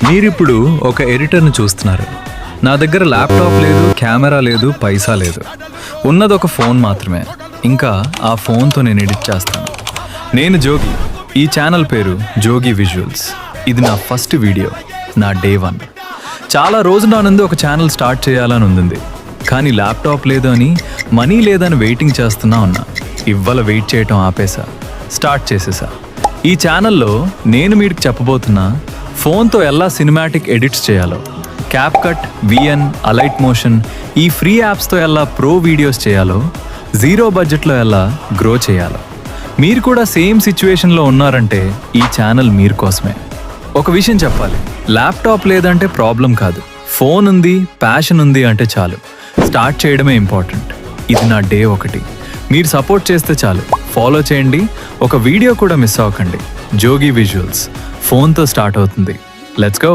మీరిప్పుడు ఒక ఎడిటర్ని చూస్తున్నారు. నా దగ్గర ల్యాప్టాప్ లేదు, కెమెరా లేదు, పైసా లేదు. ఉన్నది ఒక ఫోన్ మాత్రమే. ఇంకా ఆ ఫోన్తో నేను ఎడిట్ చేస్తాను. నేను జోగి. ఈ ఛానల్ పేరు జోగి విజువల్స్. ఇది నా ఫస్ట్ వీడియో, నా డే 1. చాలా రోజుల నుండి ఒక ఛానల్ స్టార్ట్ చేయాలని ఉంది. కానీ ల్యాప్టాప్ లేదు అని, మనీ లేదని వెయిటింగ్ చేస్తున్నా ఉన్నా. ఇవాళ వెయిట్ చేయటం ఆపేసా, స్టార్ట్ చేసేసా. ఈ ఛానల్లో నేను మీకు చెప్పబోతున్నా ఫోన్తో ఎలా సినిమాటిక్ ఎడిట్స్ చేయాలో, CapCut, VN, Alight Motion, ఈ ఫ్రీ యాప్స్తో ఎలా ప్రో వీడియోస్ చేయాలో, జీరో బడ్జెట్లో ఎలా గ్రో చేయాలో. మీరు కూడా సేమ్ సిచ్యువేషన్లో ఉన్నారంటే ఈ ఛానల్ మీరు కోసమే. ఒక విషయం చెప్పాలి, ల్యాప్టాప్ లేదంటే ప్రాబ్లం కాదు. ఫోన్ ఉంది, ప్యాషన్ ఉంది అంటే చాలు. స్టార్ట్ చేయడమే ఇంపార్టెంట్. ఇది నా డే 1. మీరు సపోర్ట్ చేస్తే చాలు. ఫాలో చేయండి. ఒక వీడియో కూడా మిస్ అవ్వకండి. జోగి విజువల్స్ ఫోన్తో స్టార్ట్ అవుతుంది. Let's go.